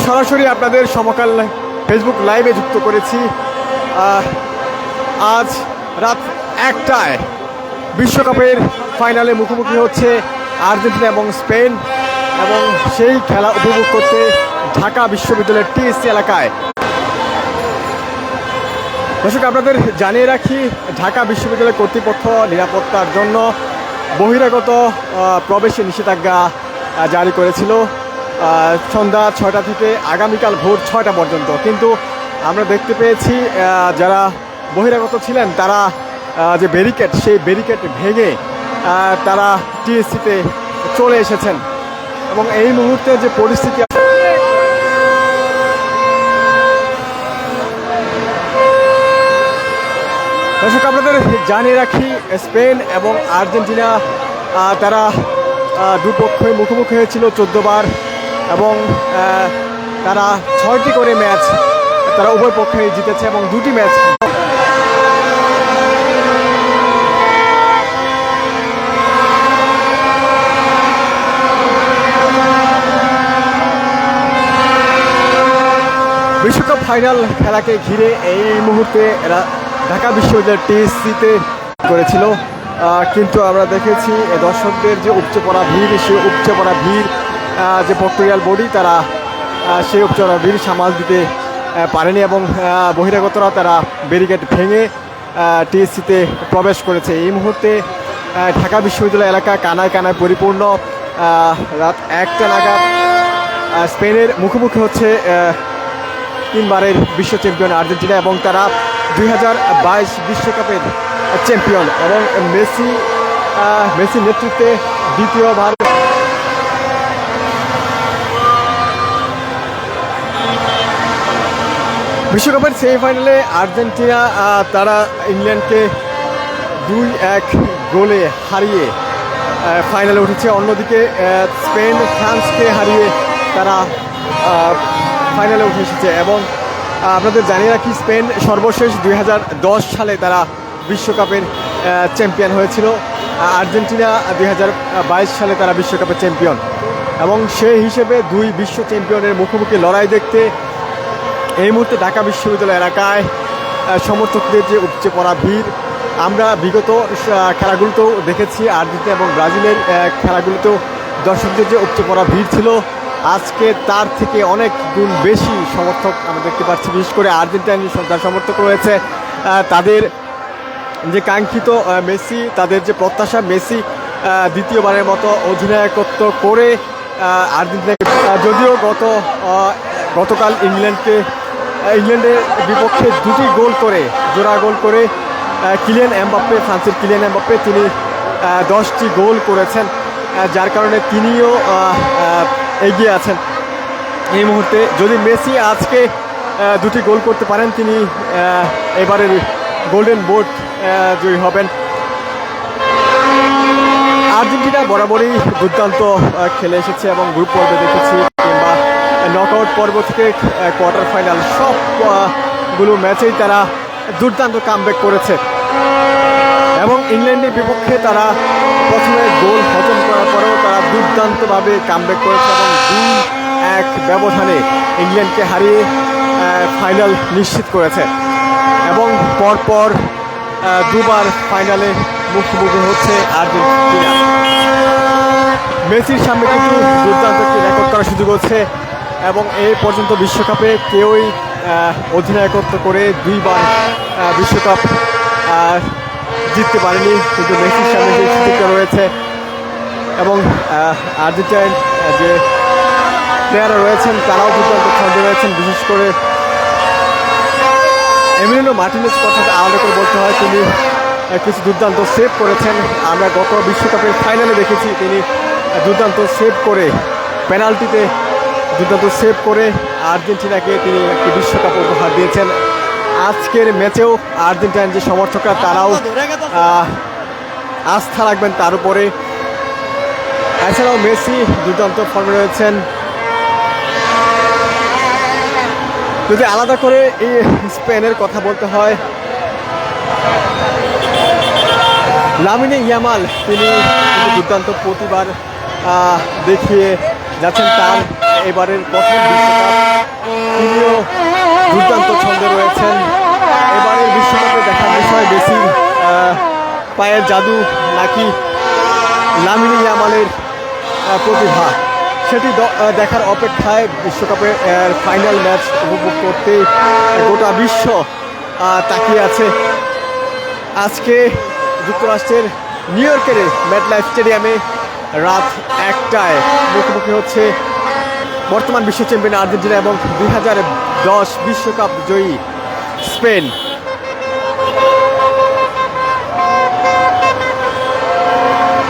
সরাসরি আপনাদের সমকাল ফেসবুক লাইভে যুক্ত করেছি। আজ রাত 1টায় বিশ্বকাপের ফাইনালে মুখোমুখি হচ্ছে আর্জেন্টিনা এবং স্পেন, এবং সেই খেলা উপভোগ করতে ঢাকা বিশ্ববিদ্যালয়ের টিএসসি এলাকায়। দর্শক, আপনাদের জানিয়ে রাখি, ঢাকা বিশ্ববিদ্যালয় কর্তৃপক্ষ নিরাপত্তার জন্য বহিরাগত প্রবেশে নিষেধাজ্ঞা জারি করেছিল সন্ধ্যা 6টা থেকে আগামীকাল ভোর 6টা পর্যন্ত। কিন্তু আমরা দেখতে পেয়েছি যারা বহিরাগত ছিলেন তারা যে ব্যারিকেড, সেই ব্যারিকেড ভেঙে তারা টিএসসিতে চলে এসেছেন, এবং এই মুহূর্তে যে পরিস্থিতি দর্শক, আপনাদের জানিয়ে রাখি, স্পেন এবং আর্জেন্টিনা তারা দুপক্ষই মুখোমুখি হয়েছিল 14 বার, এবং তারা 6টি করে ম্যাচ তারা উভয় পক্ষেই জিতেছে, এবং 2টি ম্যাচ বিশ্বকাপ ফাইনাল খেলাকে ঘিরে এই মুহূর্তে ঢাকা বিশ্ববিদ্যালয় টিএসসিতে করেছিল। কিন্তু আমরা দেখেছি দর্শকদের যে উপচে পড়া ভিড়, সেই উপচে পড়া ভিড় যে পক্টোরিয়াল বডি তারা সেই উপচে পড়া ভিড় সামাল দিতে পারেনি, এবং বহিরাগতরা তারা ব্যারিকেড ভেঙে টিএসসিতে প্রবেশ করেছে। এই মুহূর্তে ঢাকা বিশ্ববিদ্যালয় এলাকা কানায় কানায় পরিপূর্ণ। রাত 1টা নাগাদ স্পেনের মুখোমুখি হচ্ছে 3 বারের বিশ্ব চ্যাম্পিয়ন আর্জেন্টিনা, এবং তারা 2022 বিশ্বকাপের চ্যাম্পিয়ন, এবং মেসির নেতৃত্বে দ্বিতীয়বার বিশ্বকাপের সেমিফাইনালে আর্জেন্টিনা তারা ইংল্যান্ডকে 2-1 গোলে হারিয়ে ফাইনালে উঠেছে। অন্যদিকে স্পেন ফ্রান্সকে হারিয়ে তারা ফাইনালে উঠে এসেছে। এবং আপনাদের জানিয়ে রাখি, স্পেন সর্বশেষ 2010 সালে তারা বিশ্বকাপের চ্যাম্পিয়ন হয়েছিল। আর্জেন্টিনা 2022 সালে তারা বিশ্বকাপের চ্যাম্পিয়ন, এবং সেই হিসেবে 2 বিশ্ব চ্যাম্পিয়নের মুখোমুখি লড়াই দেখতে এই মুহূর্তে ঢাকা বিশ্ববিদ্যালয় এলাকায় সমর্থকদের যে উপচে পড়া ভিড় আমরা বিগত খেলাগুলোতেও দেখেছি। আর্জেন্টিনা এবং ব্রাজিলের খেলাগুলোতেও দর্শকদের যে উপচে পড়া ভিড় ছিল, আজকে তার থেকে অনেক গুণ বেশি সমর্থক আমরা দেখতে পাচ্ছি। বিশেষ করে আর্জেন্টিনার যারা সমর্থক রয়েছে, তাদের যে কাঙ্ক্ষিত মেসি, তাদের যে প্রত্যাশা মেসি দ্বিতীয়বারের মতো অধিনায়কত্ব করে আর্জেন্টিনাকে, যদিও গতকাল ইংল্যান্ডের বিপক্ষে 2টি গোল করে, জোড়া গোল করে ফ্রান্সের কিলিয়ান এমবাপ্পে তিনি 10টি গোল করেছেন, যার কারণে তিনিও এগিয়ে আছেন এই মুহূর্তে। যদি মেসি আজকে 2টি গোল করতে পারেন, তিনি এবারের গোল্ডেন বুট জয়ী হবেন। আর্জেন্টিনা বরাবরই দুর্দান্ত খেলে এসেছে, এবং গ্রুপ পর্বে দেখেছি কিংবা নকআউট পর্ব থেকে কোয়ার্টার ফাইনাল সবগুলো ম্যাচেই তারা দুর্দান্ত কামব্যাক করেছে, এবং ইংল্যান্ডের বিপক্ষে তারা প্রথমে গোল হজম করার পরেও তারা দুর্দান্তভাবে কামব্যাক করেছে, এবং 2-1 ব্যবধানে ইংল্যান্ডকে হারিয়ে ফাইনাল নিশ্চিত করেছে, এবং পরপর 2 বার ফাইনালে মুখোমুখি হচ্ছে আর্জেন্টিনা। মেসির সামনে কিন্তু দুর্দান্ত একটি রেকর্ড করার সুযোগ হচ্ছে, এবং এই পর্যন্ত বিশ্বকাপে কেউই অধিনায়কত্ব করে 2 বার বিশ্বকাপ জিততে পারেনি, কিন্তু মেসির সামনে সেই সুযোগটা রয়েছে। এবং আর্জেন্টিনার যে প্লেয়াররা রয়েছেন তারাও দুর্দান্ত ছন্দে রয়েছেন। বিশেষ করে এমিলিয়ানো মার্টিনেজ কথা আলাদা করে বলতে হয়, তিনি কিছু দুর্দান্ত সেভ করেছেন। আমরা গত বিশ্বকাপের ফাইনালে দেখেছি তিনি দুর্দান্ত সেভ করে, পেনাল্টিতে দুর্দান্ত সেভ করে আর্জেন্টিনাকে তিনি একটি বিশ্বকাপ উপহার দিয়েছেন। আজকের ম্যাচেও আর্জেন্টিনার যে সমর্থকরা তারাও আস্থা রাখবেন তার উপরে। এছাড়াও মেসি দুর্দান্ত ফর্মে রয়েছেন। যদি আলাদা করে এই স্পেনের কথা বলতে হয়, লামিনে ইয়ামাল তিনি দুর্দান্ত প্রতিবার দেখিয়ে যাচ্ছেন তার এবারের প্রথম বিশ্বকাপ, তিনিও দুর্দান্ত ছন্দে রয়েছেন। এবারের বিশ্বকাপে দেখার বিষয় মেসির পায়ের জাদু নাকি লামিনে ইয়ামালের প্রতিভা, সেটি দেখার অপেক্ষায় বিশ্বকাপের ফাইনাল ম্যাচ উপভোগ করতে গোটা বিশ্ব তাকিয়ে আছে। আজকে যুক্তরাষ্ট্রের নিউ ইয়র্কের ম্যাটলাইফ স্টেডিয়ামে রাত 1টায় মুখোমুখি হচ্ছে বর্তমান বিশ্ব চ্যাম্পিয়ন আর্জেন্টিনা এবং 2010 বিশ্বকাপ জয়ী স্পেন।